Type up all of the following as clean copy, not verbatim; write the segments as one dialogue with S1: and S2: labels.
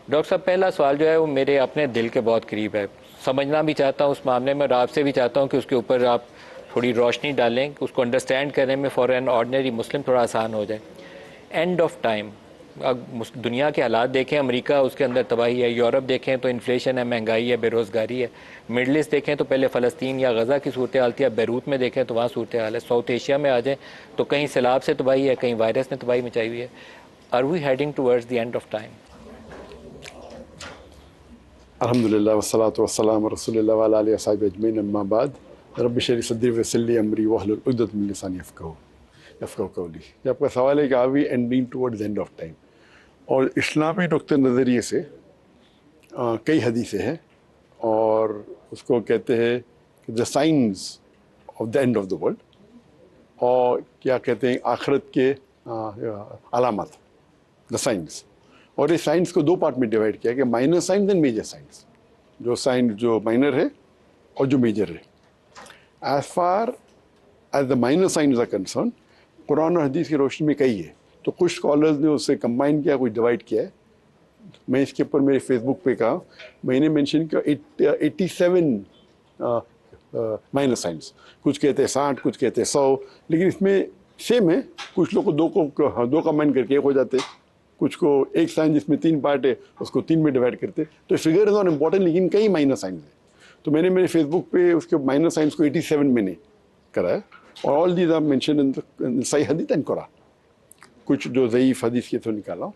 S1: Doctor साहब, पहला सवाल जो है वो मेरे अपने दिल के बहुत करीब है। समझना भी चाहता हूँ उस मामले में, और आपसे भी चाहता हूँ कि उसके ऊपर आप थोड़ी रोशनी डालें, कि उसको अंडरस्टैंड करने में फॉर एन ऑर्डिनरी मुस्लिम थोड़ा आसान हो जाए। एंड ऑफ टाइम, अब दुनिया के हालात देखें, अमेरिका उसके अंदर तबाही है, यूरोप देखें तो इन्फ्लेशन है, महंगाई है, बेरोज़गारी है, मिडल ईस्ट देखें तो पहले फ़लस्तीन या गज़ा की सूरत हाल थी, अब बैरूत में देखें तो वहाँ सूरत हाल है, साउथ एशिया में आ जाएँ तो कहीं सैलाब से तबाही है, कहीं वायरस ने तबाही मचाई हुई है। Are we heading towards the end of time?
S2: अल्हम्दुलिल्लाह वस्सलातु वस्सलाम रसूलिल्लाह व अला आलिहि वसहबिहि अजमईन, अम्मा बाद। रब्बि इश्रह ली सदरी वयस्सिर ली अमरी वहलुल उक़दतम मिन लिसानी यफ़क़हू कौली। ये आपका सवाल है कि are we ending towards end of time, और इस्लामी नुक्ते नज़रिए से कई हदीसें हैं, और उसको कहते हैं कि the science of the end of the world, और क्या कहते हैं आखिरत के अलामत, द साइंस। और इस साइंस को दो पार्ट में डिवाइड किया कि minor signs and major signs. जो साइंस जो माइनर है और जो मेजर है। As far as the minor signs are concerned, Quran और हदीस की रोशनी में कई है, तो कुछ स्कॉलर्स ने उसे कंबाइन किया, कुछ डिवाइड किया है। मैं इसके ऊपर मेरे फेसबुक पे कहा, मैंने मेंशन किया 87 माइनर साइंस। कुछ कहते हैं 60, कुछ कहते हैं 100, लेकिन इसमें सेम है। कुछ लोग को दो कंबाइन करके एक हो जाते, कुछ को एक साइंस जिसमें 3 पार्ट है उसको 3 में डिवाइड करते। तो फिगर इज नॉट इम्पॉर्टेंट, लेकिन कई माइनर साइंस है। तो मैंने मेरे फेसबुक पे उसके माइनर साइंस को 87 मैंने कराया, और all these are mention in सही हदीस एंड कुरान। कुछ जो ज़ईफ़ हदीस के तो निकाला हूँ।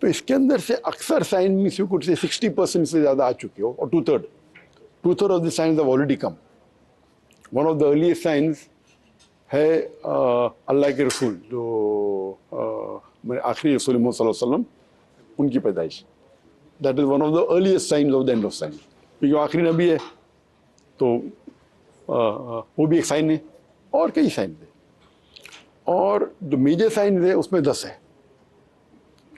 S2: तो इसके अंदर से अक्सर साइंस में से कुछ से 60% से ज़्यादा आ चुके हो, और two third of the signs have already come. One of the earliest signs है अल्लाह के रसूल, जो मेरे आखिरी रसूल मोहम्मद सल्लल्लाहु अलैहि वसल्लम, उनकी पैदाइश। That is one of the earliest science of the end of science, क्योंकि आखिरी नबी है, तो वो भी एक साइन है, और कई साइन है। और जो मेजर साइंस है उसमें 10 है,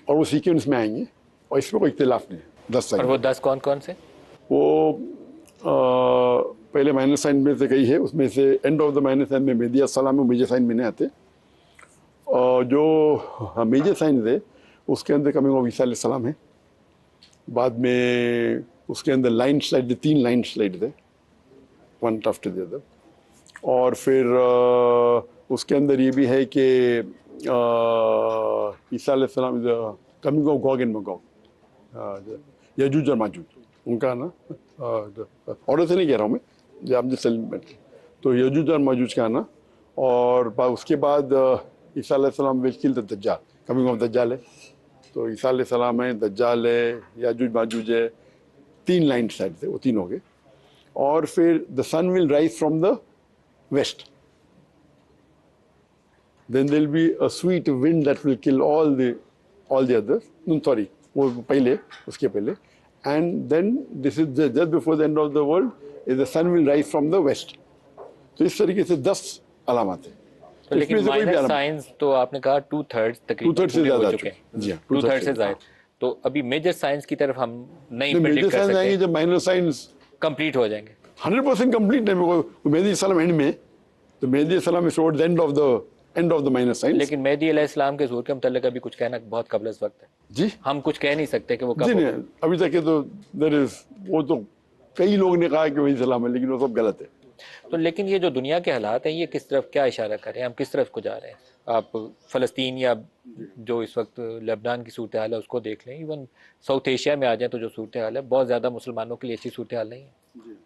S2: और वो सीक्वेंस में आएंगे, और इसमें कोई इख्तिलाफ नहीं है। 10 साइन।
S1: और वो 10 कौन कौन से?
S2: वो पहले माइनर साइन में से कई है, उसमें से end of the minor sign में मेहदी अस्सलाम में मेजर साइन में नहीं आते। और जो मेजर साइन है उसके अंदर कमिंग ऑफ ईसा अलैहिस्सलाम है। बाद में उसके अंदर लाइन स्लाइड, 3 लाइन स्लाइड थे, वन आफ्टर द अदर। और फिर उसके अंदर ये भी है कि ईसा अलैहिस्सलाम कमिंग ऑफ गॉग एंड मैगॉग, यजूज और माजूज, उनका ना ऑर्डर से नहीं कह रहा हूँ मैं, आप जिस सेलिब्रेट, तो यजूज और माजूज का आना। और उसके बाद ईसा अलैहिस्सलाम will kill the Dajjal, coming of Dajjal है। तो ईसा अलैहिस्सलाम है, दज्जाल है, याजूज माजूज है, 3 लाइन साइड थे, वो 3 हो गए। और फिर the sun will rise from the west, then there will be a sweet wind that will kill all the others. Sorry, वो पहले, उसके पहले। And then this is just before the end of the world is the sun will rise from the west. तो इस तरीके से 10 अलामत है।
S1: तो लेकिन माइनर साइंस तो आपने कहा 2/3 तकरीबन
S2: 2/3 से ज़्यादा
S1: हो चुके हैं।
S2: जी हाँ,
S1: 2/3 से ज़्यादा। तो अभी मेजर साइंस की तरफ हम नहीं
S2: मेजर
S1: प्रेडिक्ट कर
S2: साइंस आएंगे
S1: सकते,
S2: जब माइनर साइंस
S1: कंप्लीट हो जाएंगे।
S2: 100% कंप्लीट नहीं। मेहदी सलाम एंड में, तो मेहदी सलाम is towards end of the minor science.
S1: लेकिन मेहदी अलैहिस्सलाम के ज़हूर के मुतालिक अभी कुछ कहना बहुत कबल अज़ वक्त है
S2: जी।
S1: हम कुछ कह नहीं सकते कि वो कब
S2: जी
S1: होगा।
S2: नहीं, अभी तक के तो देयर इज, वो तो कई लोगों ने कहा कि वही सलाम है, लेकिन वो सब गलत है।
S1: तो लेकिन ये जो दुनिया के हालात हैं, ये किस तरफ क्या इशारा कर रहे हैं, हम किस तरफ को जा रहे हैं? आप फ़लस्तीन या जो इस वक्त लेबनान की सूरत हाल है उसको देख लें, इवन साउथ एशिया में आ जाए तो जो सूरत हाल है बहुत ज़्यादा मुसलमानों के लिए अच्छी सूरत हाल नहीं है।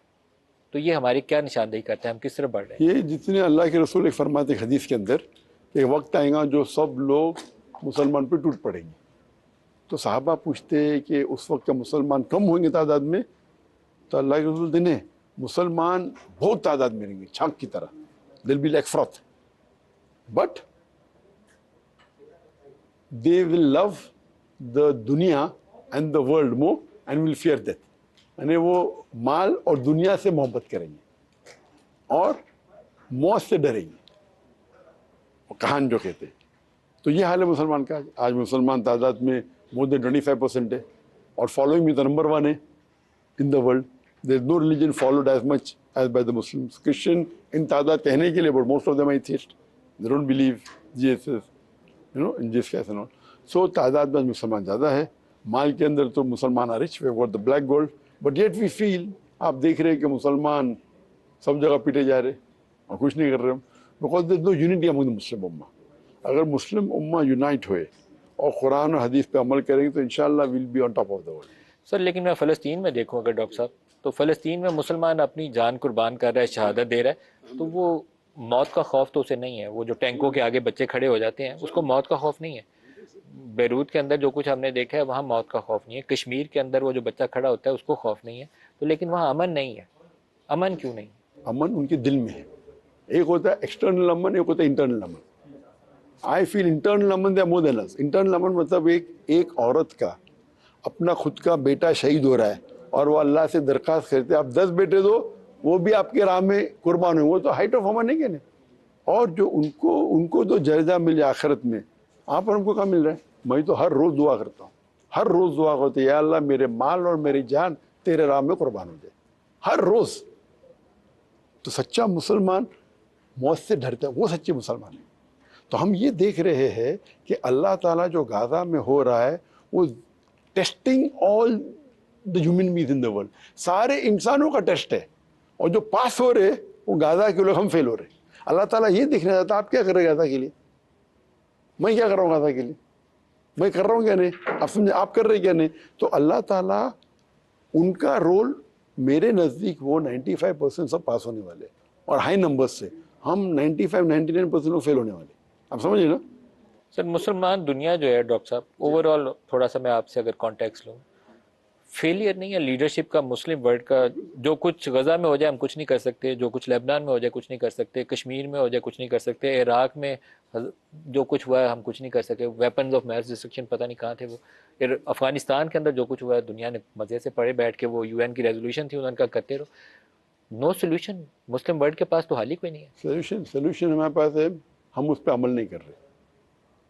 S1: तो ये हमारी क्या निशानदेही करता है, हम किस तरफ बढ़ रहे हैं?
S2: ये जितने अल्लाह के रसूल एक फरमाते हदीस के अंदर, एक वक्त आएगा जो सब लोग मुसलमान पे टूट पड़ेंगे। तो साहबा पूछते हैं कि उस वक्त क्या मुसलमान कम होंगे तादाद में? तो अल्लाह के रसूल दिन मुसलमान बहुत तादाद में रहेंगे, छाक की तरह, दिल be like froth, but they will love the दुनिया and the world more and will fear death. यानी वो माल और दुनिया से मोहब्बत करेंगे और मौत से डरेंगे, वो कहान जो कहते हैं। तो ये हाल है मुसलमान का। आज मुसलमान तादाद में मोर देन 25% है, और फॉलोइंग में तो नंबर 1 है in the world. There is no religion followed as much as by the Muslims. Christian in तादाद कहने के लिए, but most of them are atheist, they don't believe Jesus, in Jesus and all. So तादाद में मुसलमान ज़्यादा है, माल के अंदर तो मुसलमान are rich, we have got the black gold, but yet we feel, आप देख रहे हैं कि मुसलमान सब जगह पीटे जा रहे और कुछ नहीं कर रहे हम, because there is no unity among the Muslim उम्मा। अगर मुस्लिम उम्मा यूनाइट हुए और कुरान और हदीस पे अमल करेंगे तो इंशाल्लाह will be on top of the world.
S1: Sir लेकिन मैं फ़लस्तीन में देखूं अगर डॉक्टर साहब, तो फ़लस्तीन में मुसलमान अपनी जान कुर्बान कर रहा है, शहादत दे रहा है, तो वो मौत का खौफ तो उसे नहीं है। वो जो टैंकों के आगे बच्चे खड़े हो जाते हैं, उसको मौत का खौफ नहीं है। बैरूत के अंदर जो कुछ हमने देखा है, वहाँ मौत का खौफ नहीं है। कश्मीर के अंदर वो जो बच्चा खड़ा होता है, उसको खौफ नहीं है। तो लेकिन वहाँ अमन नहीं है। अमन क्यों नहीं?
S2: अमन उनके दिल में है। एक होता है एक्सटर्नल अमन, एक होता है इंटरनल अमन। आई फील इंटरनल अमन they more than us. Internal अमन मतलब एक औरत का अपना खुद का बेटा शहीद हो रहा है और वो अल्लाह से दरख्वास्त करते, आप 10 बेटे दो, वो भी आपके राह में कुर्बान हो, वो तो हाइट ऑफ अमन है क्या नहीं। और जो उनको तो दर्जा मिले आखिरत में, आप और हमको कहाँ मिल रहा है। मैं तो हर रोज़ दुआ करता हूँ, हर रोज़ दुआ करता हूँ, या अल्लाह मेरे माल और मेरी जान तेरे राह में कुर्बान हो जाए, हर रोज़। तो सच्चा मुसलमान मौत से डरता है, वो सच्चे मुसलमान है। तो हम ये देख रहे हैं कि अल्लाह ताला जो गाज़ा में हो रहा है, वो testing all the human beings in the world, सारे इंसानों का टेस्ट है। और जो पास हो रहे वो गाज़ा के लोग, हम फेल हो रहे। अल्लाह ताला ये देखना चाहता, आप क्या कर रहे गाज़ा के लिए, मैं क्या कर रहा हूँ गाज़ा के लिए, मैं कर रहा हूँ क्या नहीं, आप समझे, आप कर रहे क्या नहीं। तो अल्लाह ताला उनका रोल, मेरे नज़दीक वो 95% सब पास होने वाले और हाई नंबर्स से, हम 95-99% लोग फेल होने वाले। आप समझिए ना।
S1: सर मुसलमान दुनिया जो है डॉक्टर साहब, ओवरऑल थोड़ा सा मैं आपसे अगर कॉन्टेक्स्ट लूँ, फेलियर नहीं है लीडरशिप का मुस्लिम वर्ल्ड का। जो कुछ गजा में हो जाए हम कुछ नहीं कर सकते, जो कुछ लेबनान में हो जाए कुछ नहीं कर सकते, कश्मीर में हो जाए कुछ नहीं कर सकते, इराक में जो कुछ हुआ है हम कुछ नहीं कर सके, वेपन्स ऑफ मैस डिस्ट्रक्शन पता नहीं कहाँ थे वो। फिर अफगानिस्तान के अंदर जो कुछ हुआ है, दुनिया ने मज़े से पड़े बैठ के, वो यूएन की रेजोल्यूशन थी, उन्होंने कहा करते रहो। नो सोल्यूशन मुस्लिम वर्ल्ड के पास, तो हाल ही कोई नहीं है।
S2: सोल्यूशन हमारे पास है, हम उस पर अमल नहीं कर रहे।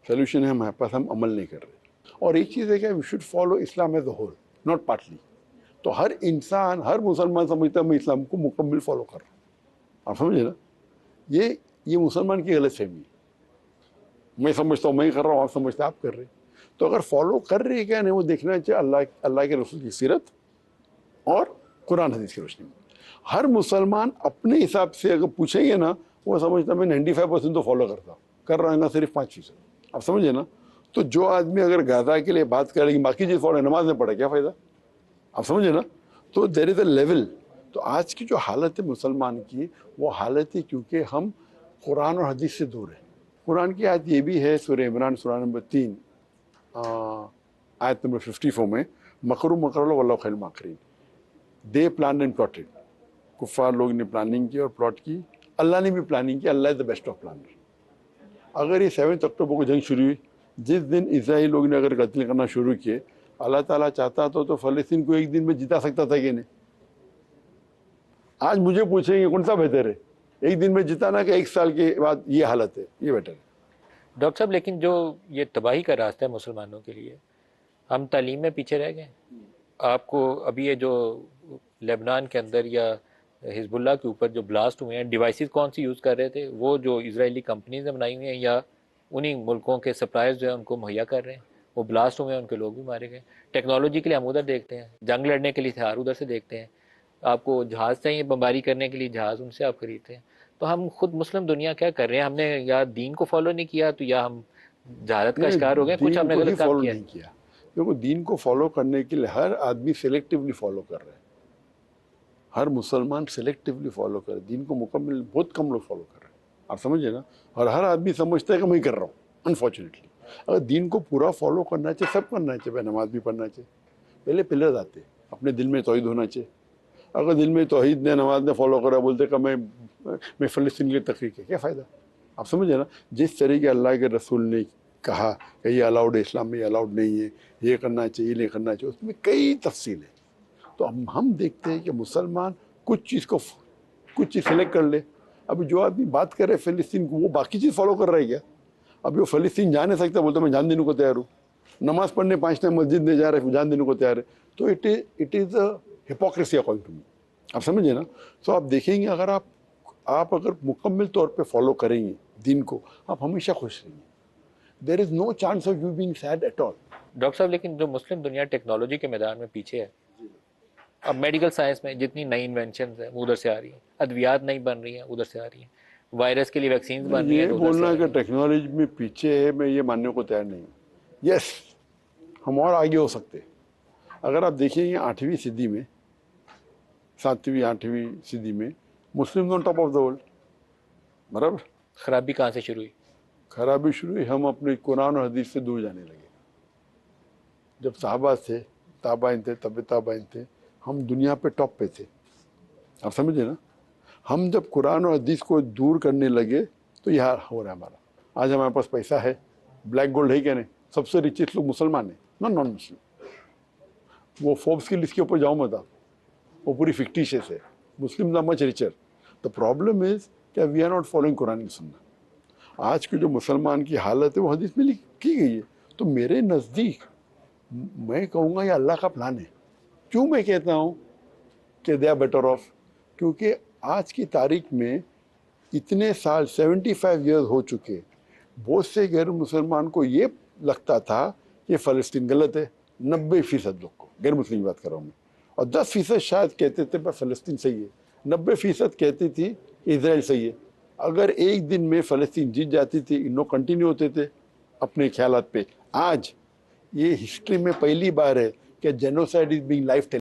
S2: सोल्यूशन है हमारे पास, हम अमल नहीं कर रहे। और एक चीज़ है कि we should follow Islam as a whole, not partly. तो हर इंसान, हर मुसलमान समझता है मैं इस्लाम को मुकम्मल फॉलो कर रहा हूँ। आप समझे ना, ये मुसलमान की गलत फहमी है। मैं समझता हूँ मैं कर रहा हूँ, आप समझते आप कर रहे। तो अगर फॉलो कर रहे हैं क्या नहीं, वो देखना चाहिए अल्लाह के रसूल की सीरत और कुरान हदीस की रोशनी में। हर मुसलमान अपने हिसाब से अगर पूछेंगे ना, वो समझता मैं 95% तो फॉलो करता हूँ, कर रहा है ना सिर्फ 5%। आप समझे ना। तो जो आदमी अगर गाज़ा के लिए बात करेगी, बाकी चीज़ फॉलो, नमाज में पढ़े क्या फ़ायदा। आप समझे ना। तो देयर इज़ अ लेवल। तो आज की जो हालत है मुसलमान की, वो हालत है क्योंकि हम कुरान और हदीस से दूर हैं। कुरान की आयत ये भी है, सूरह इमरान सूरह नंबर 3 आयत नंबर 54 में, मकरू मकर वल्लाहु खैरुल माकिरीन। दे प्लान एंड प्लॉटेड, कुफ़ार लोग ने प्लानिंग की और प्लॉट की, अल्लाह ने भी प्लानिंग की, Allah is the best of planner. अगर ये 7 अक्टूबर को जंग शुरू हुई, जिस दिन इसराइल लोग ने अगर कत्ल करना शुरू किए, अल्लाह ताला चाहता तो फ़लस्तीन को एक दिन में जिता सकता था कि नहीं। आज मुझे पूछेंगे कौन सा बेहतर है, एक दिन में जिताना कि 1 साल के बाद ये हालत है, ये बेटर है।
S1: डॉक्टर साहब लेकिन जो ये तबाही का रास्ता है मुसलमानों के लिए, हम तालीम में पीछे रह गए। आपको अभी ये जो लेबनान के अंदर या हिजबुल्लाह के ऊपर जो ब्लास्ट हुए हैं, डिवाइसेस कौन सी यूज़ कर रहे थे, वो जो इजरायली कंपनीज ने बनाई हुई हैं या उन्हीं मुल्कों के सप्लायर्स जो है उनको मुहैया कर रहे हैं, वो ब्लास्ट हुए हैं, उनके लोग भी मारे गए। टेक्नोलॉजी के लिए हम उधर देखते हैं, जंग लड़ने के लिए हथियार उधर से देखते हैं, आपको जहाज़ चाहिए बमबारी करने के लिए जहाज़ उनसे आप खरीदते हैं। तो हम खुद मुस्लिम दुनिया क्या कर रहे हैं, हमने या दीन को फॉलो नहीं किया तो या हम जहालत का शिकार हो गए, कुछ
S2: दीन
S1: हमने
S2: को ही
S1: गलत काम
S2: फॉलो
S1: किया।
S2: नहीं किया। देखो, दीन को फॉलो करने के लिए हर आदमी सेलेक्टिवली फॉलो कर रहे हैं, हर मुसलमान सेलेक्टिवली फॉलो कर रहे हैं, दीन को मुकम्मल बहुत कम लोग फॉलो कर रहे हैं। आप समझिए ना। और हर आदमी समझता है कि मैं कर रहा हूँ, अनफॉर्चुनेटली। अगर दीन को पूरा फॉलो करना चाहिए, सब करना चाहिए, भाई नमाज भी पढ़ना चाहिए, पहले पिलर्स आते हैं, अपने दिल में तौहीद होना चाहिए। अगर दिल में तौहीद ने, नमाज ने फॉलो करा, बोलते कि मैं फ़लस्तीन के लिए तहरीक है, क्या फ़ायदा। आप समझे ना। जिस तरीके अल्लाह के रसूल ने कहा कि ये अलाउड है, इस्लाम में ये अलाउड नहीं है, ये करना चाहिए, ये नहीं करना चाहिए, उसमें कई तफसील है। तो हम देखते हैं कि मुसलमान कुछ चीज़ सेलेक्ट कर ले। अभी जो आदमी बात कर रहे फ़लस्तीन को, वो बाकी चीज़ फॉलो कर रहा है क्या। अभी वो फ़लस्तीन जा नहीं सकता, बोलते मैं जान देने को तैयार हूँ। नमाज पढ़ने 5 टाइम मस्जिद में जा रहे हैं, जान देने को तैयार है। तो it is a hypocrisy according to me. आप समझिए ना। तो आप देखेंगे, अगर आप अगर मुकम्मल तौर पे फॉलो करेंगे दीन को, आप हमेशा खुश रहेंगे। There is no chance of you being sad at all.
S1: Doctor साहब, लेकिन जो मुस्लिम दुनिया टेक्नोलॉजी के मैदान में पीछे है, अब मेडिकल साइंस में जितनी नई इन्वेंशन है उधर से आ रही है, अद्वियात नहीं बन रही हैं उधर से आ रही हैं, वायरस के लिए वैक्सीन बन रही
S2: ये
S1: हैं तो उधर से आ
S2: बोलना
S1: रही
S2: कि
S1: हैं।
S2: टेक्नोलॉजी में पीछे है, मैं ये मानने को तैयार नहीं हूँ। यस, हम और आगे हो सकते हैं। अगर आप देखिए 8वीं सदी में, 7वीं 8वीं सदी में Muslim on top of the world, बराबर।
S1: खराबी कहाँ से शुरू हुई?
S2: खराबी शुरू हुई, हम अपने कुरान और हदीस से दूर जाने लगे। जब साहबा थे, ताबाइन थे, तब ताबाइन थे, हम दुनिया पे टॉप पे थे। आप समझे ना? हम जब कुरान और हदीस को दूर करने लगे तो यह हो रहा है हमारा। आज हमारे पास पैसा है, ब्लैक गोल्ड है क्या नहीं, सबसे रिचेस्ट लोग मुसलमान हैं, नॉन मुस्लिम। वो फोर्ब्स की लिस्ट के ऊपर जाओ मत आप, वो पूरी फिक्टिशियस है। Muslim are much richer. The problem is कि we are not following Quran की सुन्नत। आज की जो मुसलमान की हालत है वो हदीस में की गई है। तो मेरे नज़दीक मैं कहूँगा ये अल्लाह का प्लान है। क्यों मैं कहता हूँ कि दे आर बेटर ऑफ? क्योंकि आज की तारीख में इतने साल 75 ईयर्स हो चुके, बहुत से गैर मुसलमान को ये लगता था कि फ़लस्तीन गलत है। 90% लोग को, गैर मुस्लिम की बात कर रहा हूँ मैं, और 10% शायद कहते थे फ़लस्तीन सही है, 90% कहती थी इजराइल सही है। अगर एक दिन में फ़लस्तीन जीत जाती थी, इन लोग कंटिन्यू होते थे अपने ख्यालात पे। आज ये हिस्ट्री में पहली बार है कि जेनोसाइड इज बीइंग लाइफ